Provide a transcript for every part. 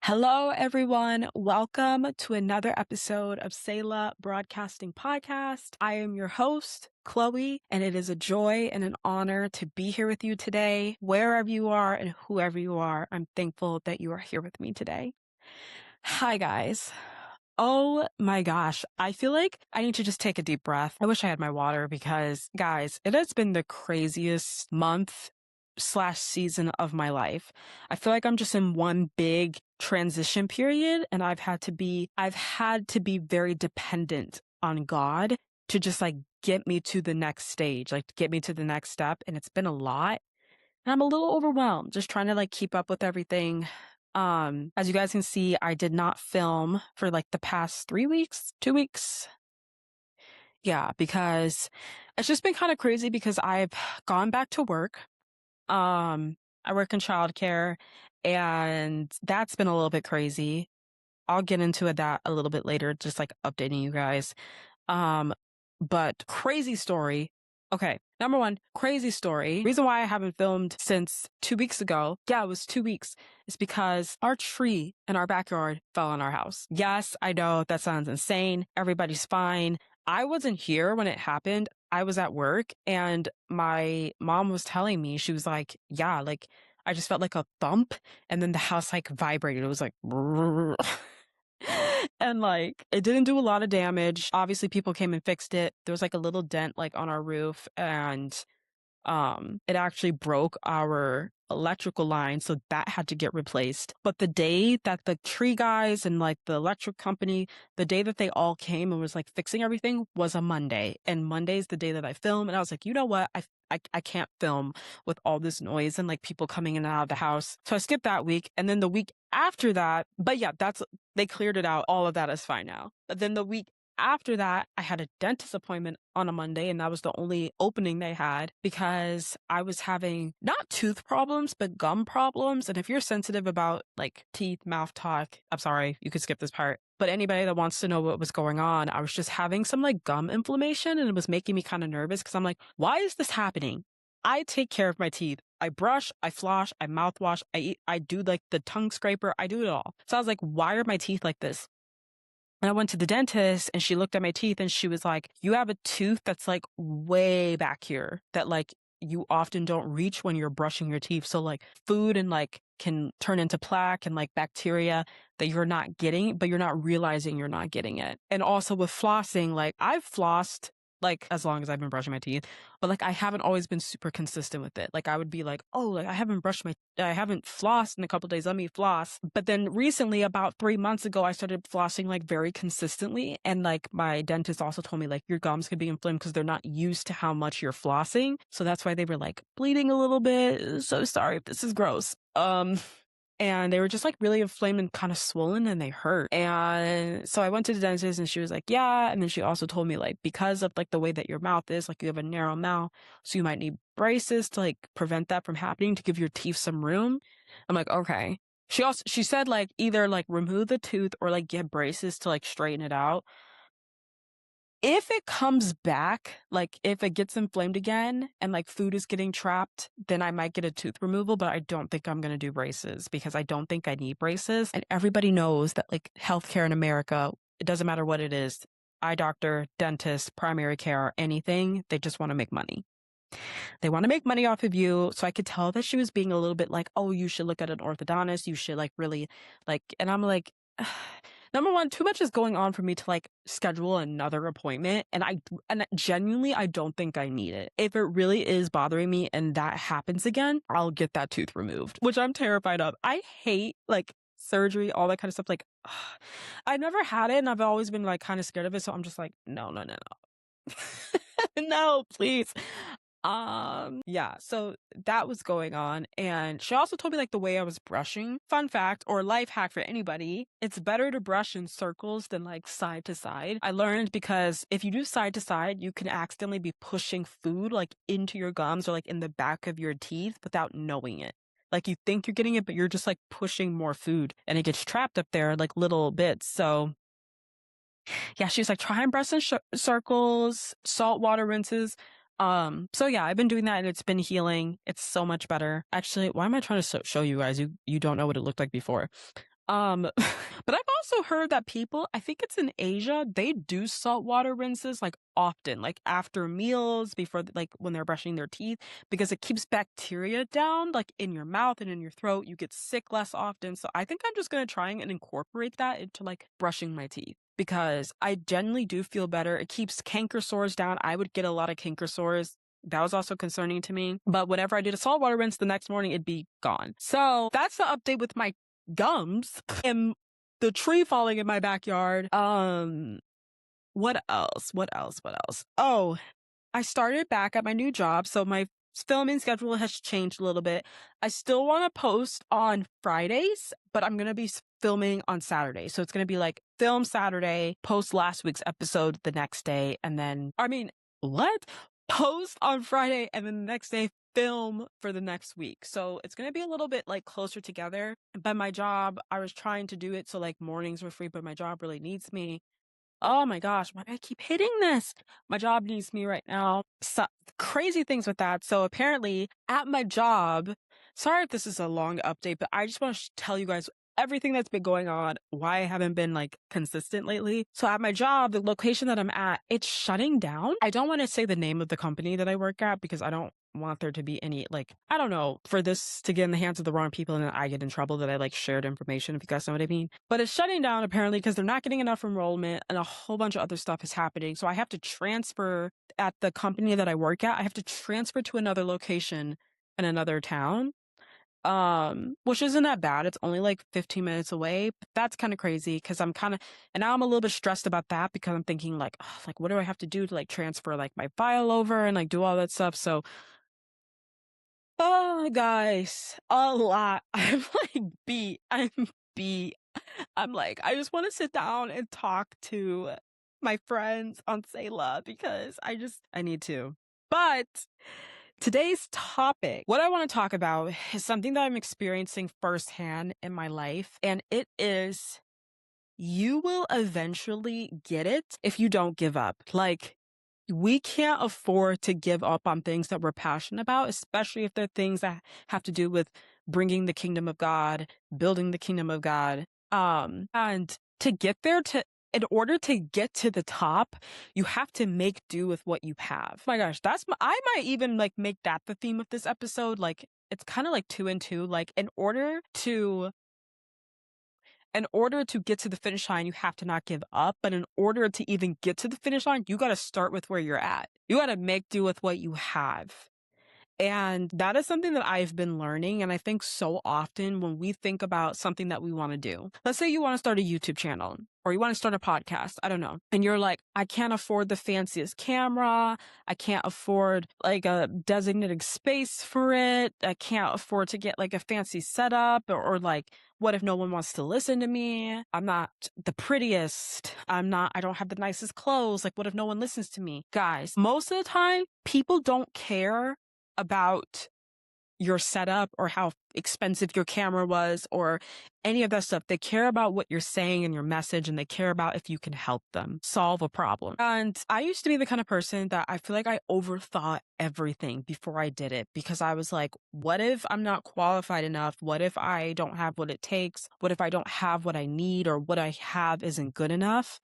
Hello, everyone. Welcome to another episode of Selah Broadcasting Podcast. I am your host, Chloe, and it is a joy and an honor to be here with you today. Wherever you are and whoever you are, I'm thankful that you are here with me today. Hi, guys. Oh my gosh. I feel like I need to just take a deep breath. I wish I had my water because, guys, it has been the craziest month/season of my life. I feel like I'm just in one big transition period, and I've had to be very dependent on God to just like get me to the next stage, like get me to the next step. And it's been a lot. And I'm a little overwhelmed, just trying to like keep up with everything. As you guys can see, I did not film for like the past 3 weeks, 2 weeks. Yeah, because it's just been kind of crazy because I've gone back to work. I work in childcare, and that's been a little bit crazy. I'll get into that a little bit later, just like updating you guys. But crazy story. Okay, number one, crazy story. Reason why I haven't filmed since 2 weeks ago, yeah, it was 2 weeks, is because our tree in our backyard fell on our house. Yes, I know that sounds insane. Everybody's fine. I wasn't here when it happened. I was at work, and my mom was telling me, she was like, yeah, like I just felt like a thump, and then the house like vibrated. It was like, and like it didn't do a lot of damage. Obviously, people came and fixed it. There was like a little dent like on our roof, and it actually broke our electrical line, so that had to get replaced. But the day that the tree guys and like the electric company, the day that they all came and was like fixing everything was a Monday. And Monday's the day that I film. And I was like, you know what? I can't film with all this noise and like people coming in and out of the house. So I skipped that week. And then the week after that, but yeah, they cleared it out. All of that is fine now. But then the week after that, I had a dentist appointment on a Monday, and that was the only opening they had because I was having not tooth problems, but gum problems. And if you're sensitive about like teeth, mouth talk, I'm sorry, you could skip this part. But anybody that wants to know what was going on, I was just having some like gum inflammation, and it was making me kind of nervous because I'm like, why is this happening? I take care of my teeth. I brush, I floss, I mouthwash, I eat, I do like the tongue scraper, I do it all. So I was like, why are my teeth like this? And I went to the dentist, and she looked at my teeth, and she was like, you have a tooth that's like way back here that like you often don't reach when you're brushing your teeth. So like food and like can turn into plaque and like bacteria that you're not getting, but you're not realizing you're not getting it. And also with flossing, like I've flossed like as long as I've been brushing my teeth, but like I haven't always been super consistent with it. Like I would be like, oh, like I haven't flossed in a couple of days. Let me floss. But then recently, about 3 months ago, I started flossing like very consistently. And like my dentist also told me like your gums could be inflamed because they're not used to how much you're flossing. So that's why they were like bleeding a little bit. So sorry if this is gross. And they were just like really inflamed and kind of swollen, and they hurt. And so I went to the dentist, and she was like, yeah. And then she also told me like, because of like the way that your mouth is, like you have a narrow mouth, so you might need braces to like prevent that from happening, to give your teeth some room. I'm like, okay. She said like either like remove the tooth or like get braces to like straighten it out. If it comes back, like if it gets inflamed again and like food is getting trapped, then I might get a tooth removal, but I don't think I'm going to do braces because I don't think I need braces. And everybody knows that like healthcare in America, it doesn't matter what it is, eye doctor, dentist, primary care, anything, they just want to make money. They want to make money off of you. So I could tell that she was being a little bit like, oh, you should look at an orthodontist. You should like really like, and I'm like, number one, too much is going on for me to like schedule another appointment. And genuinely, I don't think I need it. If it really is bothering me and that happens again, I'll get that tooth removed, which I'm terrified of. I hate like surgery, all that kind of stuff. Like, I've never had it, and I've always been like kind of scared of it. So I'm just like, no. No, please. Yeah, so that was going on. And she also told me like the way I was brushing. Fun fact or life hack for anybody, it's better to brush in circles than like side to side. I learned because if you do side to side, you can accidentally be pushing food like into your gums or like in the back of your teeth without knowing it. Like you think you're getting it, but you're just like pushing more food, and it gets trapped up there like little bits. So yeah, she was like, try and brush in circles, salt water rinses. So yeah, I've been doing that, and it's been healing. It's so much better. Actually, why am I trying to show you guys? You don't know what it looked like before. But I've also heard that people, I think it's in Asia, they do saltwater rinses like often, like after meals, before like when they're brushing their teeth, because it keeps bacteria down, like in your mouth and in your throat. You get sick less often. So I think I'm just gonna try and incorporate that into like brushing my teeth, because I generally do feel better. It keeps canker sores down. I would get a lot of canker sores. That was also concerning to me. But whenever I did a saltwater rinse the next morning, it'd be gone. So that's the update with my gums and the tree falling in my backyard. What else? Oh, I started back at my new job, so my filming schedule has changed a little bit. I still want to post on Fridays, but I'm going to be filming on Saturday. So it's going to be like film Saturday, post last week's episode the next day, and then, post on Friday, and then the next day film for the next week. So it's going to be a little bit like closer together. But my job, I was trying to do it so like mornings were free, but my job really needs me. Oh my gosh, why do I keep hitting this? My job needs me right now. So, crazy things with that. So apparently at my job, sorry if this is a long update, but I just want to tell you guys everything that's been going on, why I haven't been like consistent lately. So at my job, the location that I'm at, it's shutting down. I don't want to say the name of the company that I work at because I don't want there to be any, like, I don't know, for this to get in the hands of the wrong people and then I get in trouble that I like shared information, if you guys know what I mean. But it's shutting down apparently because they're not getting enough enrollment and a whole bunch of other stuff is happening. So I have to transfer at the company that I work at. I have to transfer to another location in another town. Which isn't that bad. It's only like 15 minutes away, but that's kind of crazy because and now I'm a little bit stressed about that because I'm thinking like, oh, like, what do I have to do to like transfer like my file over and like do all that stuff? So, oh, guys, a lot. I'm like beat. I'm beat. I'm like, I just want to sit down and talk to my friends on Selah because I need to. But today's topic, what I want to talk about is something that I'm experiencing firsthand in my life, and it is you will eventually get it if you don't give up. Like, we can't afford to give up on things that we're passionate about, especially if they're things that have to do with bringing the kingdom of God, building the kingdom of God. And to get there, in order to get to the top, you have to make do with what you have. Oh my gosh, I might even like make that the theme of this episode. Like, it's kind of like 2 and 2. Like, in order to get to the finish line, you have to not give up. But in order to even get to the finish line, you got to start with where you're at. You got to make do with what you have. And that is something that I've been learning. And I think so often when we think about something that we want to do, let's say you want to start a YouTube channel or you want to start a podcast, I don't know. And you're like, I can't afford the fanciest camera. I can't afford like a designated space for it. I can't afford to get like a fancy setup or like, what if no one wants to listen to me? I'm not the prettiest. I don't have the nicest clothes. Like, what if no one listens to me? Guys, most of the time, people don't care about your setup or how expensive your camera was or any of that stuff. They care about what you're saying in your message, and they care about if you can help them solve a problem. And I used to be the kind of person that I feel like I overthought everything before I did it, because I was like, what if I'm not qualified enough? What if I don't have what it takes? What if I don't have what I need, or what I have isn't good enough?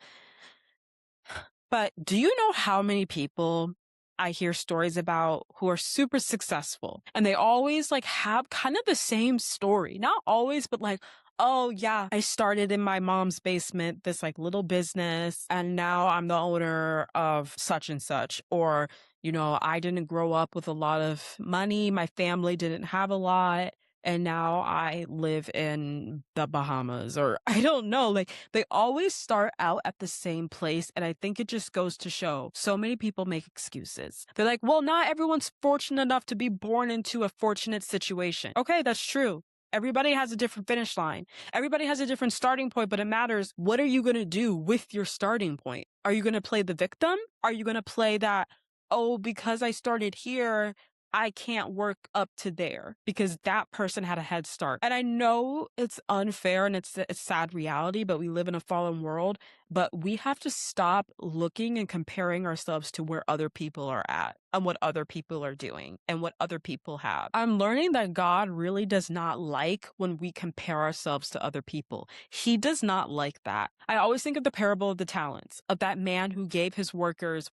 But do you know how many people I hear stories about who are super successful, and they always like have kind of the same story? Not always, but like, oh yeah, I started in my mom's basement, this like little business, and now I'm the owner of such and such. Or, I didn't grow up with a lot of money. My family didn't have a lot, and now I live in the Bahamas, or I don't know. Like, they always start out at the same place. And I think it just goes to show so many people make excuses. They're like, well, not everyone's fortunate enough to be born into a fortunate situation. Okay, that's true. Everybody has a different finish line. Everybody has a different starting point, but it matters. What are you going to do with your starting point? Are you going to play the victim? Are you going to play that, oh, because I started here, I can't work up to there because that person had a head start? And I know it's unfair and it's a sad reality, but we live in a fallen world. but we have to stop looking and comparing ourselves to where other people are at and what other people are doing and what other people have. I'm learning that God really does not like when we compare ourselves to other people. He does not like that. I always think of the parable of the talents, of that man who gave his workers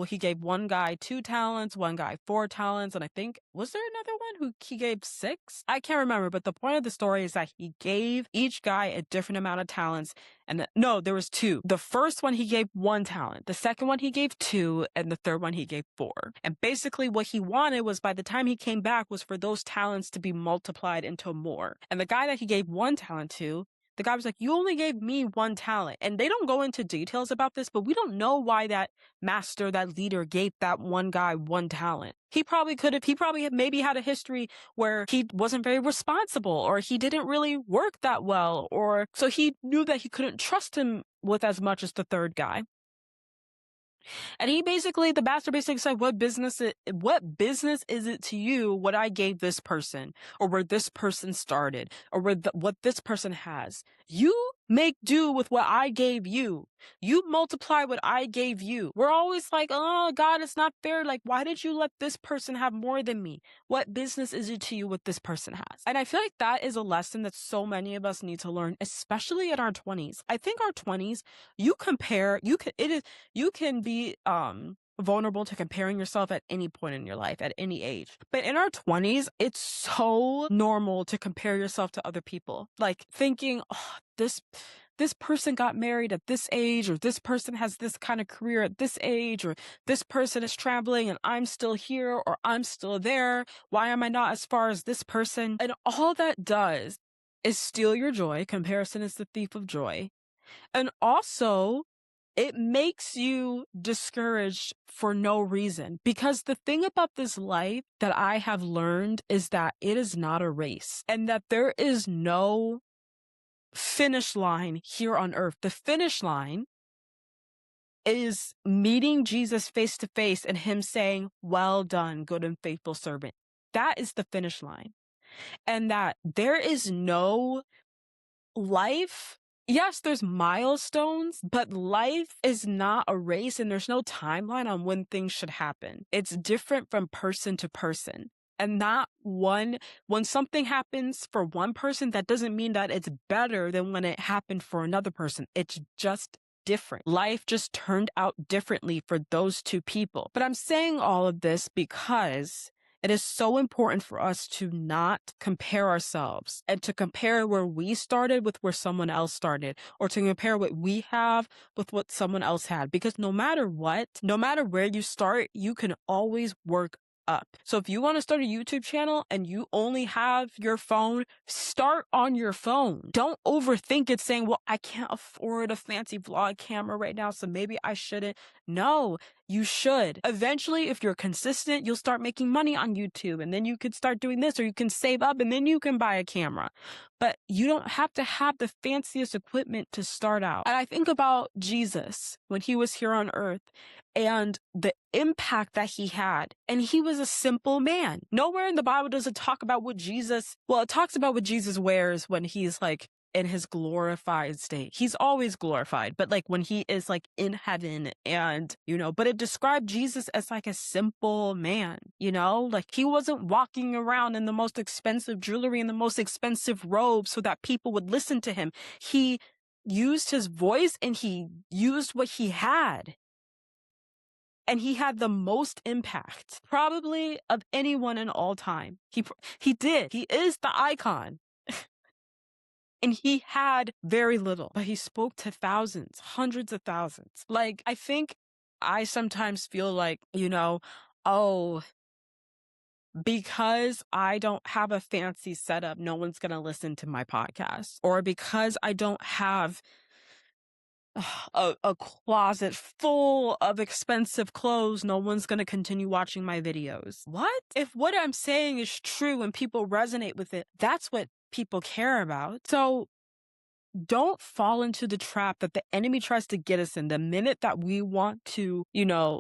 he gave one guy 2 talents, one guy 4 talents, and I think, was there another one who he gave 6? I can't remember, but the point of the story is that he gave each guy a different amount of talents. And no, there was 2. The first one he gave 1 talent. The second one he gave 2, and the third one he gave 4. And basically what he wanted was, by the time he came back, was for those talents to be multiplied into more. And the guy that he gave 1 talent to, the guy was like, you only gave me 1 talent. And they don't go into details about this, but we don't know why that master, that leader, gave that one guy 1 talent. He probably maybe had a history where he wasn't very responsible, or he didn't really work that well, or so he knew that he couldn't trust him with as much as the third guy. And the master basically said, what business is it to you what I gave this person, or where this person started, or what this person has? You make do with what I gave you. You multiply what I gave you. We're always like, oh, God, it's not fair. Like, why did you let this person have more than me? What business is it to you what this person has? And I feel like that is a lesson that so many of us need to learn, especially in our 20s. I think our 20s, you can be vulnerable to comparing yourself at any point in your life, at any age. But in our 20s, it's so normal to compare yourself to other people. Like thinking, oh, this person got married at this age, or this person has this kind of career at this age, or this person is traveling and I'm still here, or I'm still there. Why am I not as far as this person? And all that does is steal your joy. Comparison is the thief of joy. And also, it makes you discouraged for no reason. Because the thing about this life that I have learned is that it is not a race, and that there is no finish line here on earth. The finish line is meeting Jesus face to face and him saying, well done, good and faithful servant. That is the finish line. And that there is no life. Yes, there's milestones, but life is not a race, and there's no timeline on when things should happen. It's different from person to person. And when something happens for one person, that doesn't mean that it's better than when it happened for another person. It's just different. Life just turned out differently for those 2 people. But I'm saying all of this because it is so important for us to not compare ourselves, and to compare where we started with where someone else started, or to compare what we have with what someone else had. Because no matter where you start, you can always work up. So if you want to start a YouTube channel and you only have your phone, start on your phone. Don't overthink it saying, well, I can't afford a fancy vlog camera right now, so maybe I shouldn't. No, you should. Eventually, if you're consistent, you'll start making money on YouTube, and then you could start doing this, or you can save up and then you can buy a camera. But you don't have to have the fanciest equipment to start out. And I think about Jesus when he was here on earth and the impact that he had. And he was a simple man. Nowhere in the Bible does it talk about it talks about what Jesus wears when he's like in his glorified state. He's always glorified, but like when he is like in heaven, and, but it described Jesus as like a simple man, like he wasn't walking around in the most expensive jewelry and the most expensive robes so that people would listen to him. He used his voice, and he used what he had. And he had the most impact, probably, of anyone in all time. He did. He is the icon. And he had very little, but he spoke to thousands, hundreds of thousands. Like, I think I sometimes feel like, because I don't have a fancy setup, no one's going to listen to my podcast. Or because I don't have a closet full of expensive clothes, no one's going to continue watching my videos. What? If what I'm saying is true and people resonate with it, that's what people care about. So don't fall into the trap that the enemy tries to get us in. The minute that we want to,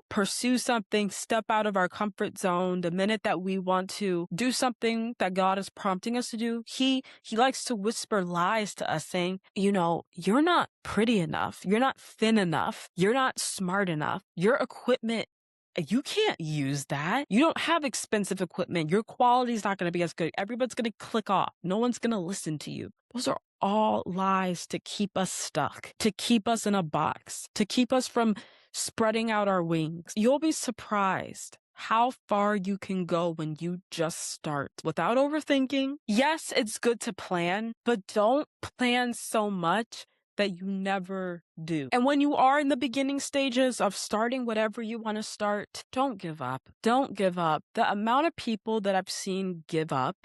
pursue something, step out of our comfort zone, the minute that we want to do something that God is prompting us to do, he likes to whisper lies to us saying, you're not pretty enough. You're not thin enough. You're not smart enough. Your equipment, you can't use that. You don't have expensive equipment. Your quality is not going to be as good. Everybody's going to click off. No one's going to listen to you. Those are all lies to keep us stuck, to keep us in a box, to keep us from spreading out our wings. You'll be surprised how far you can go when you just start without overthinking. Yes, it's good to plan, but don't plan so much that you never do. And when you are in the beginning stages of starting whatever you want to start, don't give up. Don't give up. The amount of people that I've seen give up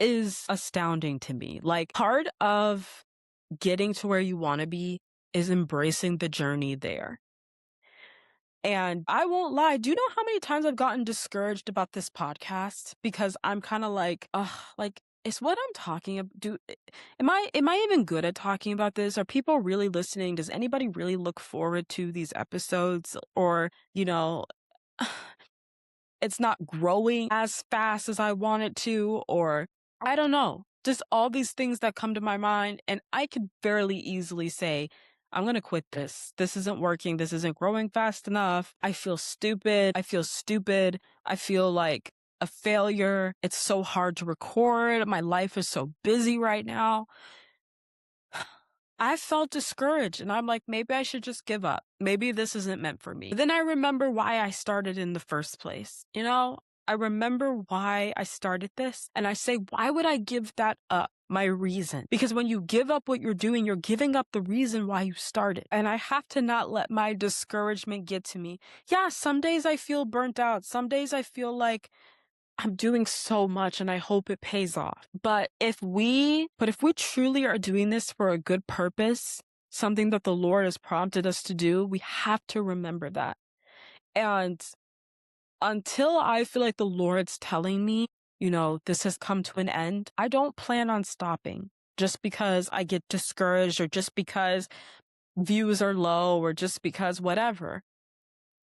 is astounding to me. Like, part of getting to where you want to be is embracing the journey there. And I won't lie, do you know how many times I've gotten discouraged about this podcast? Because I'm kind of like, is what I'm talking about, am I even good at talking about this? Are people really listening? Does anybody really look forward to these episodes? Or, it's not growing as fast as I want it to, or I don't know. Just all these things that come to my mind, and I could fairly easily say, I'm going to quit this. This isn't working. This isn't growing fast enough. I feel stupid. I feel like a failure. It's so hard to record. My life is so busy right now. I felt discouraged, and I'm like, maybe I should just give up. Maybe this isn't meant for me. But then I remember why I started in the first place. I remember why I started this, and I say, why would I give that up? My reason. Because when you give up what you're doing, you're giving up the reason why you started. And I have to not let my discouragement get to me. Yeah, some days I feel burnt out. Some days I feel like I'm doing so much and I hope it pays off. But if we truly are doing this for a good purpose, something that the Lord has prompted us to do, we have to remember that. And until I feel like the Lord's telling me, this has come to an end, I don't plan on stopping just because I get discouraged or just because views are low or just because whatever.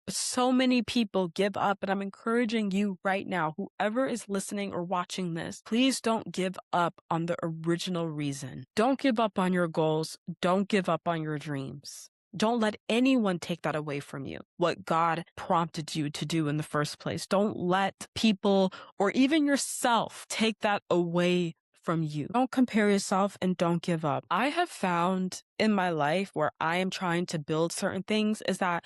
So many people give up, and I'm encouraging you right now, whoever is listening or watching this, please don't give up on the original reason. Don't give up on your goals. Don't give up on your dreams. Don't let anyone take that away from you, what God prompted you to do in the first place. Don't let people or even yourself take that away from you. Don't compare yourself and don't give up. I have found in my life where I am trying to build certain things is that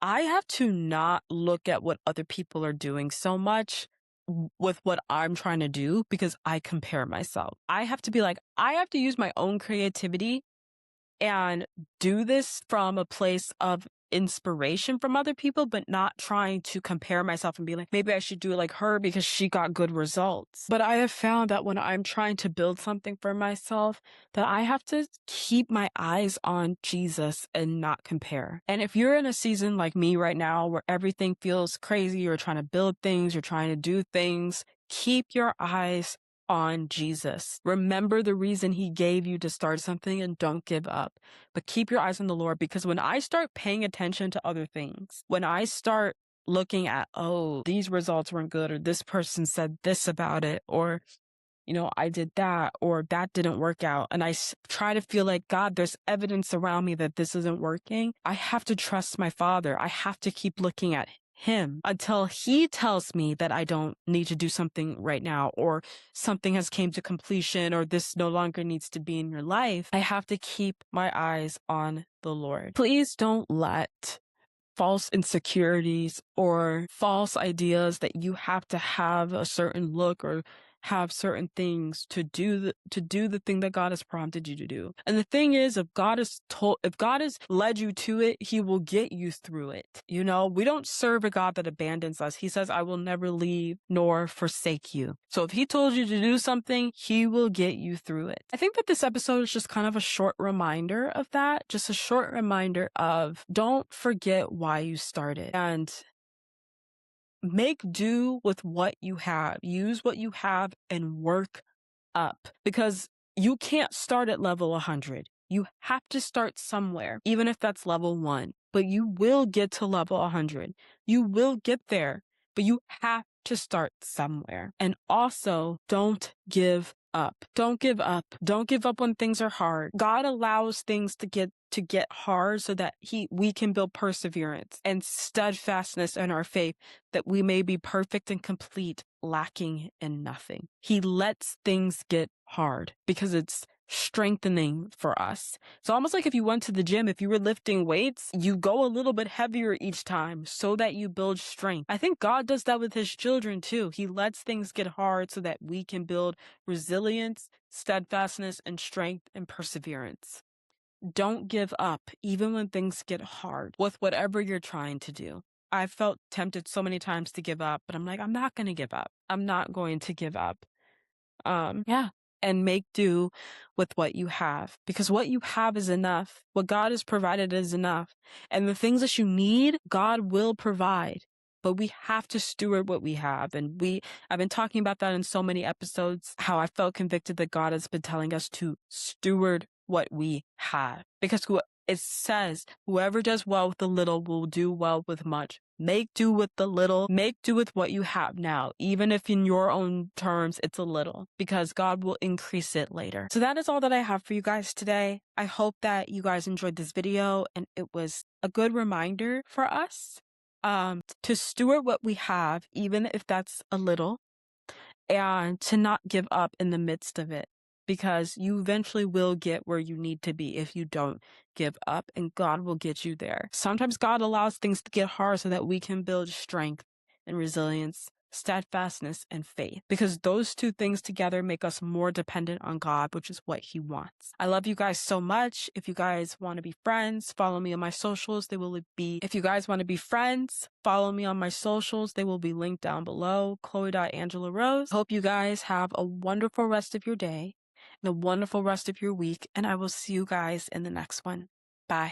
I have to not look at what other people are doing so much with what I'm trying to do because I compare myself. I have to be like, I have to use my own creativity and do this from a place of inspiration from other people, but not trying to compare myself and be like, maybe I should do it like her because she got good results. But I have found that when I'm trying to build something for myself, that I have to keep my eyes on Jesus and not compare. And if you're in a season like me right now where everything feels crazy, you're trying to build things, you're trying to do things, keep your eyes on Jesus. Remember the reason he gave you to start something and don't give up. But keep your eyes on the Lord, because when I start paying attention to other things, when I start looking at, oh, these results weren't good, or this person said this about it, or I did that, or that didn't work out, and I try to feel like, God, there's evidence around me that this isn't working, I have to trust my Father. I have to keep looking at him until he tells me that I don't need to do something right now, or something has came to completion, or this no longer needs to be in your life. I have to keep my eyes on the Lord. Please don't let false insecurities or false ideas that you have to have a certain look or have certain things to do the thing that God has prompted you to do. And the thing is, if God has led you to it, he will get you through it. We don't serve a God that abandons us. He says, I will never leave nor forsake you. So if he told you to do something, he will get you through it. I think that this episode is just kind of a short reminder of that, just a short reminder of don't forget why you started, and make do with what you have. Use what you have and work up, because You can't start at level 100. You have to start somewhere, even if that's level 1. But you will get to level 100. You will get there, but you have to start somewhere. And also, don't give up. Don't give up. Don't give up when things are hard. God allows things to get hard so that we can build perseverance and steadfastness in our faith, that we may be perfect and complete, lacking in nothing. He lets things get hard because it's strengthening for us. It's almost like if you went to the gym, if you were lifting weights, you go a little bit heavier each time so that you build strength. I think God does that with his children too. He lets things get hard so that we can build resilience, steadfastness, and strength and perseverance. Don't give up, even when things get hard with whatever you're trying to do. I've felt tempted so many times to give up, but I'm like, I'm not going to give up. I'm not going to give up. And make do with what you have, because what you have is enough. What God has provided is enough. And the things that you need, God will provide. But we have to steward what we have. And I've been talking about that in so many episodes, how I felt convicted that God has been telling us to steward what we have. Because it says, whoever does well with the little will do well with much. Make do with the little. Make do with what you have now, even if in your own terms it's a little, because God will increase it later. So that is all that I have for you guys today. I hope that you guys enjoyed this video and it was a good reminder for us to steward what we have, even if that's a little, and to not give up in the midst of it, because you eventually will get where you need to be if you don't give up, and God will get you there. Sometimes God allows things to get hard so that we can build strength and resilience, steadfastness, and faith, because those two things together make us more dependent on God, which is what he wants. I love you guys so much. If you guys want to be friends, follow me on my socials. If you guys want to be friends, follow me on my socials. They will be linked down below. Chloe.Angela Rose. Hope you guys have a wonderful rest of your day and a wonderful rest of your week, and I will see you guys in the next one. Bye.